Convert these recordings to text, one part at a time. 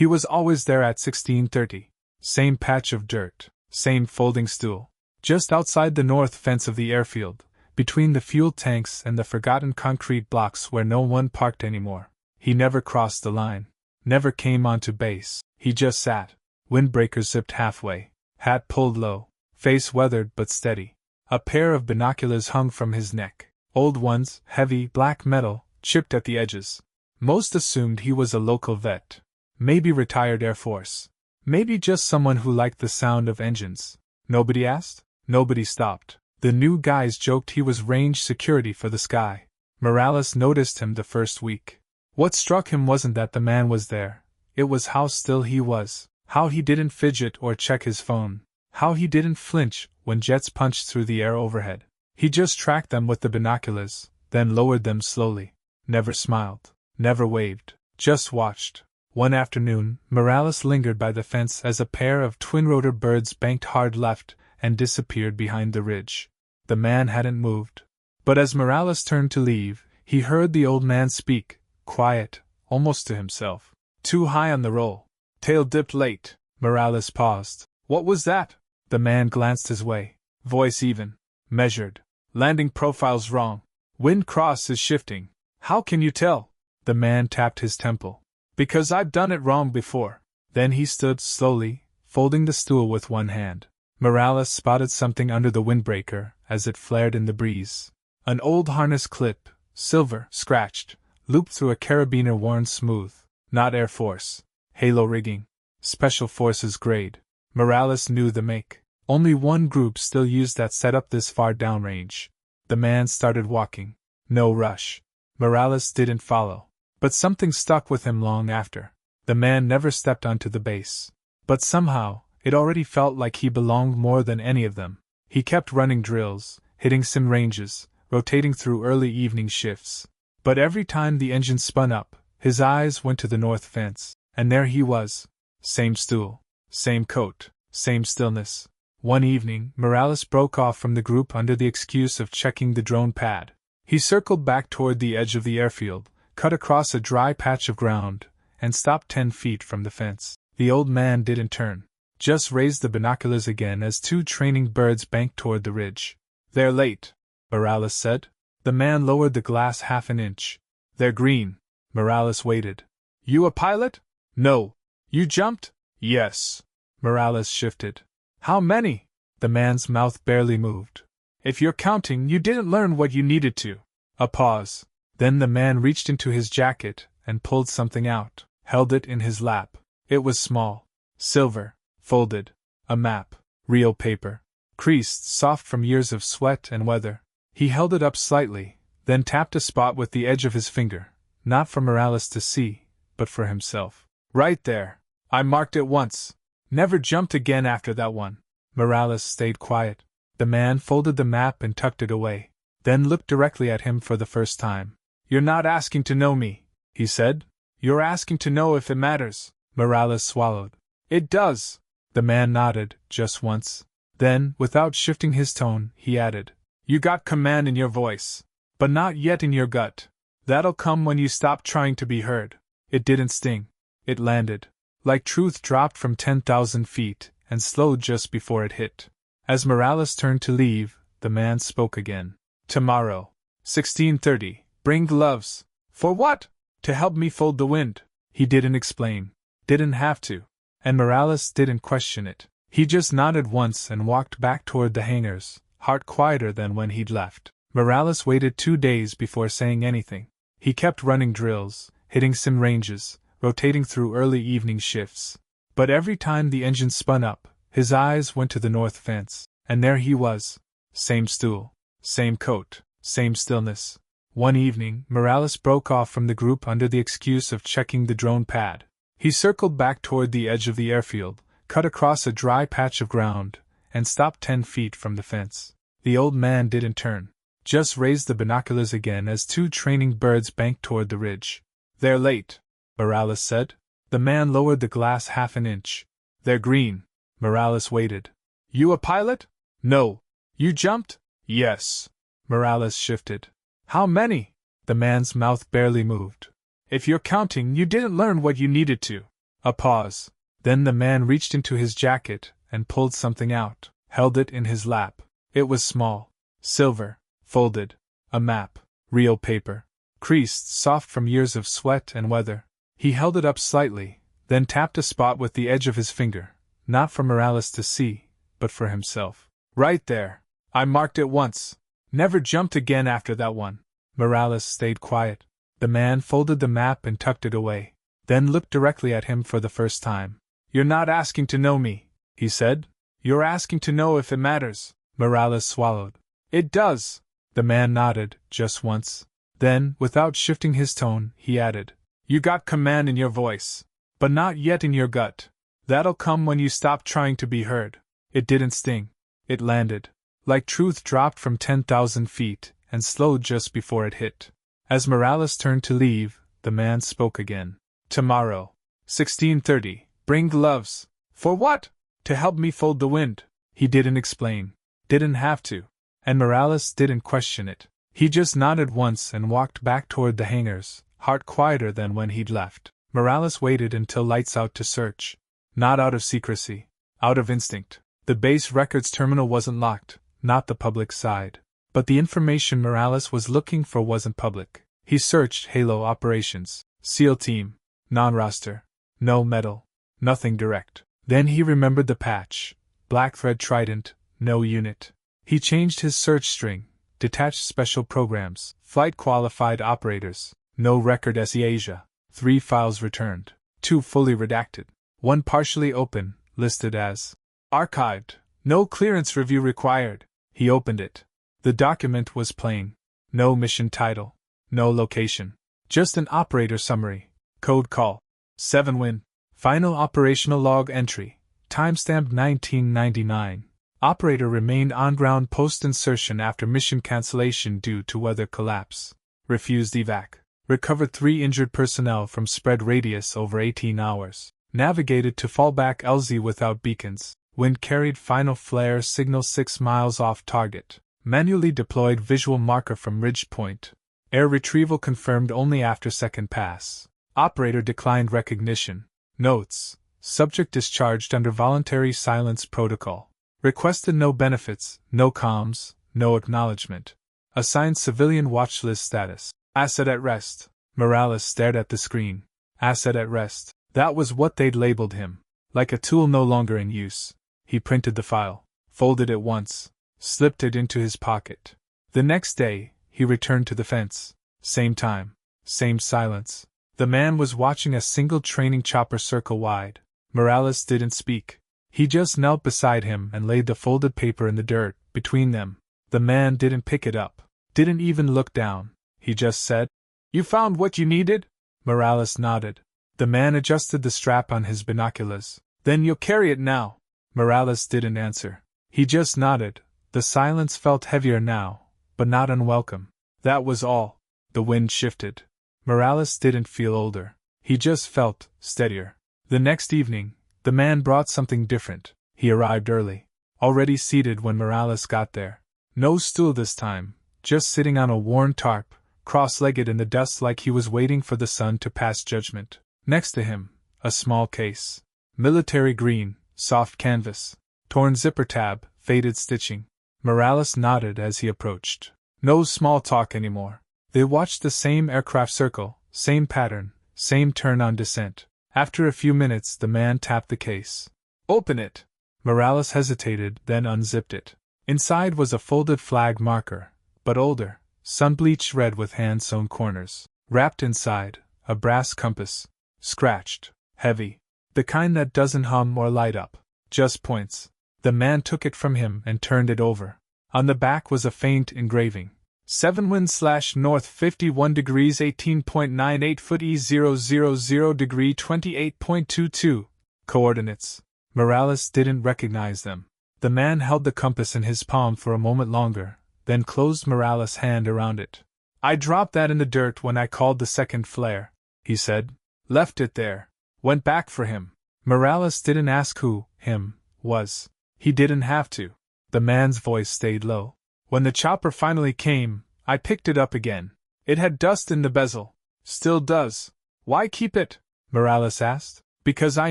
He was always there at 16:30. Same patch of dirt, same folding stool. Just outside the north fence of the airfield, between the fuel tanks and the forgotten concrete blocks where no one parked anymore. He never crossed the line. Never came onto base. He just sat. Windbreaker zipped halfway. Hat pulled low. Face weathered but steady. A pair of binoculars hung from his neck. Old ones, heavy, black metal, chipped at the edges. Most assumed he was a local vet. Maybe retired Air Force. Maybe just someone who liked the sound of engines. Nobody asked. Nobody stopped. The new guys joked he was range security for the sky. Morales noticed him the first week. What struck him wasn't that the man was there. It was how still he was. How he didn't fidget or check his phone. How he didn't flinch when jets punched through the air overhead. He just tracked them with the binoculars, then lowered them slowly. Never smiled. Never waved. Just watched. One afternoon, Morales lingered by the fence as a pair of twin-rotor birds banked hard left and disappeared behind the ridge. The man hadn't moved. But as Morales turned to leave, he heard the old man speak, quiet, almost to himself. Too high on the roll. Tail dipped late. Morales paused. What was that? The man glanced his way. Voice even. Measured. Landing profile's wrong. Wind cross is shifting. How can you tell? The man tapped his temple. Because I've done it wrong before. Then he stood slowly, folding the stool with one hand. Morales spotted something under the windbreaker as it flared in the breeze. An old harness clip, silver, scratched, looped through a carabiner worn smooth. Not Air Force. Halo rigging. Special Forces grade. Morales knew the make. Only one group still used that setup this far downrange. The man started walking. No rush. Morales didn't follow. But something stuck with him long after. The man never stepped onto the base. But somehow, it already felt like he belonged more than any of them. He kept running drills, hitting sim ranges, rotating through early evening shifts. But every time the engine spun up, his eyes went to the north fence, and there he was. Same stool, same coat, same stillness. One evening, Morales broke off from the group under the excuse of checking the drone pad. He circled back toward the edge of the airfield, cut across a dry patch of ground, and stopped 10 feet from the fence. The old man didn't turn. Just raised the binoculars again as two training birds banked toward the ridge. They're late, Morales said. The man lowered the glass half an inch. They're green. Morales waited. You a pilot? No. You jumped? Yes. Morales shifted. How many? The man's mouth barely moved. If you're counting, you didn't learn what you needed to. A pause. Then the man reached into his jacket and pulled something out, held it in his lap. It was small. Silver. Folded. A map. Real paper. Creased, soft from years of sweat and weather. He held it up slightly, then tapped a spot with the edge of his finger, not for Morales to see, but for himself. Right there. I marked it once. Never jumped again after that one. Morales stayed quiet. The man folded the map and tucked it away, then looked directly at him for the first time. You're not asking to know me, he said. You're asking to know if it matters. Morales swallowed. It does. The man nodded, just once. Then, without shifting his tone, he added, You got command in your voice. But not yet in your gut. That'll come when you stop trying to be heard. It didn't sting. It landed. Like truth dropped from 10,000 feet, and slowed just before it hit. As Morales turned to leave, the man spoke again. Tomorrow. 16:30. Bring gloves. For what? To help me fold the wind. He didn't explain. Didn't have to. And Morales didn't question it. He just nodded once and walked back toward the hangars, heart quieter than when he'd left. Morales waited 2 days before saying anything. He kept running drills, hitting sim ranges, rotating through early evening shifts. But every time the engine spun up, his eyes went to the north fence, and there he was. Same stool, same coat, same stillness. One evening, Morales broke off from the group under the excuse of checking the drone pad. He circled back toward the edge of the airfield, cut across a dry patch of ground, and stopped 10 feet from the fence. The old man didn't turn. Just raised the binoculars again as two training birds banked toward the ridge. They're late, Morales said. The man lowered the glass half an inch. They're green. Morales waited. You a pilot? No. You jumped? Yes. Morales shifted. How many? The man's mouth barely moved. If you're counting, you didn't learn what you needed to. A pause. Then the man reached into his jacket and pulled something out, held it in his lap. It was small, silver, folded, a map, real paper, creased, soft from years of sweat and weather. He held it up slightly, then tapped a spot with the edge of his finger, not for Morales to see, but for himself. Right there. I marked it once. Never jumped again after that one. Morales stayed quiet. The man folded the map and tucked it away, then looked directly at him for the first time. You're not asking to know me, he said. You're asking to know if it matters. Morales swallowed. It does. The man nodded, just once. Then, without shifting his tone, he added, You got command in your voice. But not yet in your gut. That'll come when you stop trying to be heard. It didn't sting. It landed. Like truth dropped from 10,000 feet, and slowed just before it hit. As Morales turned to leave, the man spoke again. Tomorrow, 16:30, bring gloves. For what? To help me fold the wind. He didn't explain. Didn't have to. And Morales didn't question it. He just nodded once and walked back toward the hangars, heart quieter than when he'd left. Morales waited until lights out to search. Not out of secrecy. Out of instinct. The base records terminal wasn't locked, not the public side. But the information Morales was looking for wasn't public. He searched Halo Operations, SEAL Team, non-roster, no medal, nothing direct. Then he remembered the patch, Black Thread Trident, no unit. He changed his search string, detached special programs, flight qualified operators, no record SE Asia, 3 files returned, 2 fully redacted, 1 partially open, listed as archived, no clearance review required. He opened it. The document was plain. No mission title. No location. Just an operator summary. Code call. 7 Win. Final operational log entry. Timestamp 1999. Operator remained on ground post-insertion after mission cancellation due to weather collapse. Refused evac. Recovered 3 injured personnel from spread radius over 18 hours. Navigated to fallback LZ without beacons. Wind carried final flare signal 6 miles off target. Manually deployed visual marker from ridge point. Air retrieval confirmed only after second pass. Operator declined recognition. Notes. Subject discharged under voluntary silence protocol. Requested no benefits, no comms, no acknowledgement. Assigned civilian watch list status. Asset at rest. Morales stared at the screen. Asset at rest. That was what they'd labeled him. Like a tool no longer in use. He printed the file, folded it once, slipped it into his pocket. The next day, he returned to the fence. Same time, same silence. The man was watching a single training chopper circle wide. Morales didn't speak. He just knelt beside him and laid the folded paper in the dirt, between them. The man didn't pick it up, didn't even look down. He just said, You found what you needed? Morales nodded. The man adjusted the strap on his binoculars. Then you'll carry it now. Morales didn't answer. He just nodded. The silence felt heavier now, but not unwelcome. That was all. The wind shifted. Morales didn't feel older. He just felt steadier. The next evening, the man brought something different. He arrived early. Already seated when Morales got there. No stool this time, just sitting on a worn tarp, cross-legged in the dust like he was waiting for the sun to pass judgment. Next to him, a small case. Military green, soft canvas. Torn zipper tab, faded stitching. Morales nodded as he approached. No small talk anymore. They watched the same aircraft circle, same pattern, same turn on descent. After a few minutes, the man tapped the case. Open it. Morales hesitated, then unzipped it. Inside was a folded flag marker, but older, sun-bleached red with hand-sewn corners. Wrapped inside, a brass compass. Scratched, heavy. The kind that doesn't hum or light up, just points. The man took it from him and turned it over. On the back was a faint engraving. 7 wind/north 51 degrees 18.98 foot E000 degree 28.22. Coordinates. Morales didn't recognize them. The man held the compass in his palm for a moment longer, then closed Morales' hand around it. I dropped that in the dirt when I called the second flare, he said. Left it there. Went back for him. Morales didn't ask who him was. He didn't have to. The man's voice stayed low. When the chopper finally came, I picked it up again. It had dust in the bezel. Still does. Why keep it? Morales asked. Because I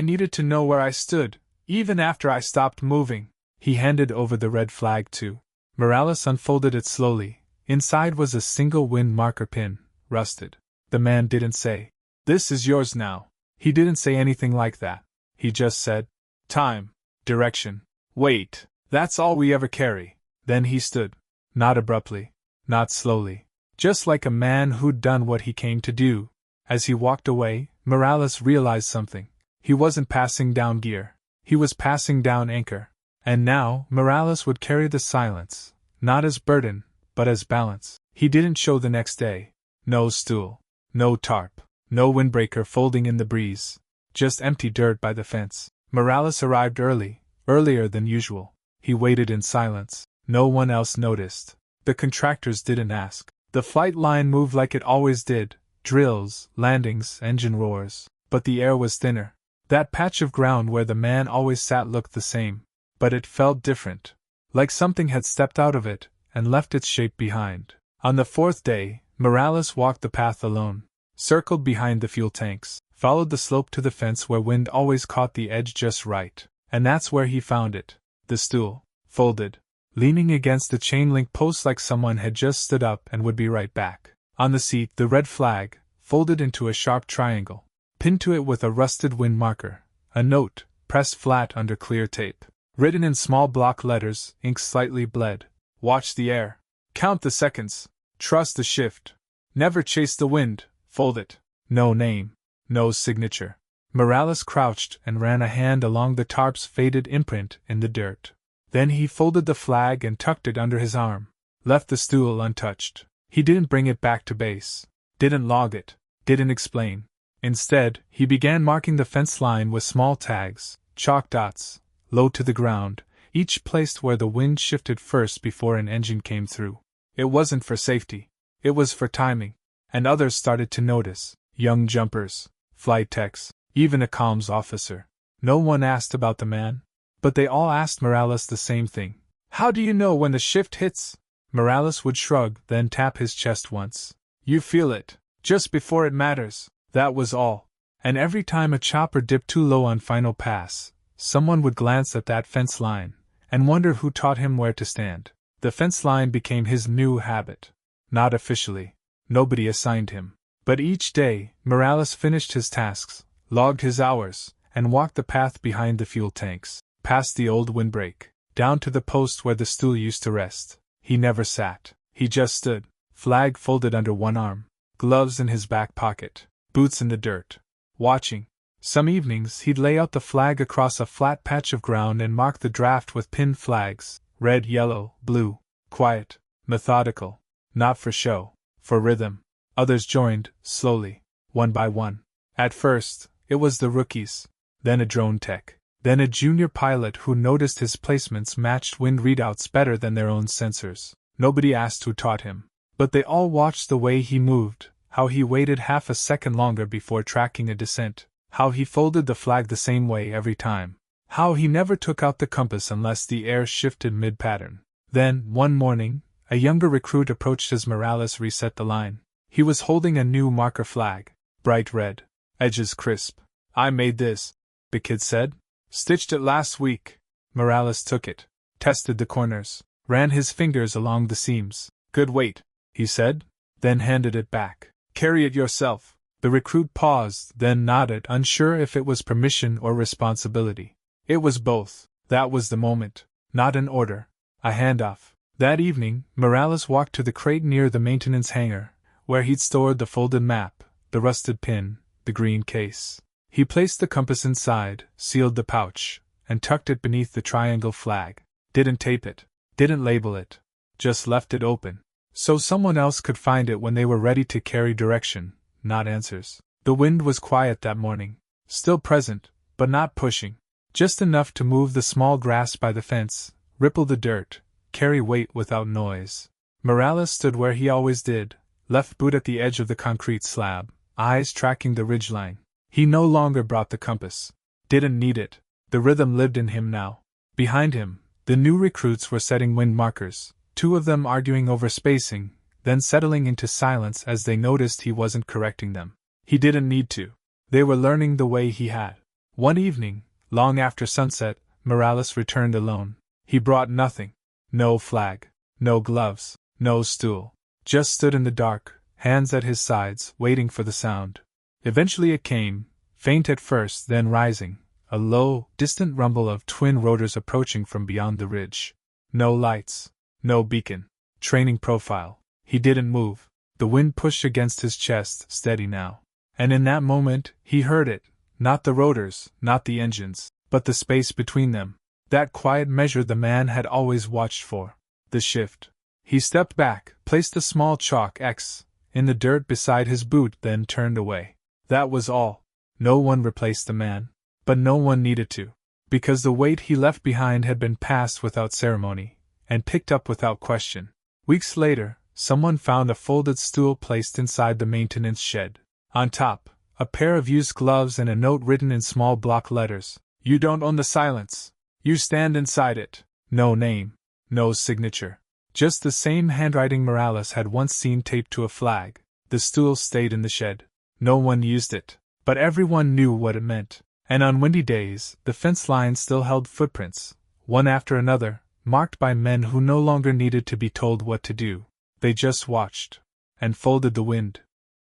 needed to know where I stood, even after I stopped moving. He handed over the red flag to Morales, unfolded it slowly. Inside was a single wind marker pin, rusted. The man didn't say, "This is yours now." He didn't say anything like that. He just said, "Time, direction, wait, that's all we ever carry." Then he stood. Not abruptly, not slowly. Just like a man who'd done what he came to do. As he walked away, Morales realized something. He wasn't passing down gear. He was passing down anchor. And now, Morales would carry the silence, not as burden, but as balance. He didn't show the next day. No stool. No tarp. No windbreaker folding in the breeze. Just empty dirt by the fence. Morales arrived early, earlier than usual. He waited in silence. No one else noticed. The contractors didn't ask. The flight line moved like it always did. Drills, landings, engine roars. But the air was thinner. That patch of ground where the man always sat looked the same. But it felt different. Like something had stepped out of it, and left its shape behind. On the fourth day, Morales walked the path alone. Circled behind the fuel tanks. Followed the slope to the fence where wind always caught the edge just right. And that's where he found it. The stool. Folded. Leaning against the chain-link post like someone had just stood up and would be right back. On the seat, the red flag, folded into a sharp triangle. Pinned to it with a rusted wind marker. A note, pressed flat under clear tape. Written in small block letters, ink slightly bled. Watch the air. Count the seconds. Trust the shift. Never chase the wind. Fold it. No name. No signature. Morales crouched and ran a hand along the tarp's faded imprint in the dirt. Then he folded the flag and tucked it under his arm. Left the stool untouched. He didn't bring it back to base. Didn't log it. Didn't explain. Instead, he began marking the fence line with small tags, chalk dots, low to the ground, each placed where the wind shifted first before an engine came through. It wasn't for safety. It was for timing. And others started to notice. Young jumpers, flight techs, even a comms officer. No one asked about the man. But they all asked Morales the same thing. "How do you know when the shift hits?" Morales would shrug, then tap his chest once. "You feel it. Just before it matters." That was all. And every time a chopper dipped too low on final pass, someone would glance at that fence line, and wonder who taught him where to stand. The fence line became his new habit. Not officially. Nobody assigned him. But each day, Morales finished his tasks, logged his hours, and walked the path behind the fuel tanks, past the old windbreak, down to the post where the stool used to rest. He never sat. He just stood, flag folded under one arm, gloves in his back pocket, boots in the dirt, watching. Some evenings he'd lay out the flag across a flat patch of ground and mark the draft with pinned flags, red, yellow, blue, quiet, methodical, not for show, for rhythm. Others joined, slowly, one by one. At first, it was the rookies, then a drone tech, then a junior pilot who noticed his placements matched wind readouts better than their own sensors. Nobody asked who taught him, but they all watched the way he moved, how he waited half a second longer before tracking a descent, how he folded the flag the same way every time, how he never took out the compass unless the air shifted mid-pattern. Then, one morning, a younger recruit approached as Morales reset the line. He was holding a new marker flag, bright red, edges crisp. "I made this," the kid said. "Stitched it last week." Morales took it, tested the corners, ran his fingers along the seams. "Good weight," he said, then handed it back. "Carry it yourself." The recruit paused, then nodded, unsure if it was permission or responsibility. It was both. That was the moment. Not an order. A handoff. That evening, Morales walked to the crate near the maintenance hangar, where he'd stored the folded map, the rusted pin, the green case. He placed the compass inside, sealed the pouch, and tucked it beneath the triangle flag. Didn't tape it. Didn't label it. Just left it open. So someone else could find it when they were ready to carry direction, not answers. The wind was quiet that morning. Still present, but not pushing. Just enough to move the small grass by the fence, ripple the dirt, carry weight without noise. Morales stood where he always did, left boot at the edge of the concrete slab, eyes tracking the ridgeline. He no longer brought the compass. Didn't need it. The rhythm lived in him now. Behind him, the new recruits were setting wind markers, two of them arguing over spacing, then settling into silence as they noticed he wasn't correcting them. He didn't need to. They were learning the way he had. One evening, long after sunset, Morales returned alone. He brought nothing. No flag. No gloves. No stool. Just stood in the dark, hands at his sides, waiting for the sound. Eventually it came, faint at first, then rising, a low, distant rumble of twin rotors approaching from beyond the ridge. No lights. No beacon. Training profile. He didn't move. The wind pushed against his chest, steady now. And in that moment, he heard it. Not the rotors, not the engines, but the space between them. That quiet measure the man had always watched for. The shift. He stepped back, placed a small chalk X in the dirt beside his boot, then turned away. That was all. No one replaced the man. But no one needed to. Because the weight he left behind had been passed without ceremony, and picked up without question. Weeks later, someone found a folded stool placed inside the maintenance shed. On top, a pair of used gloves and a note written in small block letters. You don't own the silence. You stand inside it. No name. No signature. Just the same handwriting Morales had once seen taped to a flag. The stool stayed in the shed. No one used it, but everyone knew what it meant. And on windy days, the fence line still held footprints, one after another, marked by men who no longer needed to be told what to do. They just watched. And folded the wind.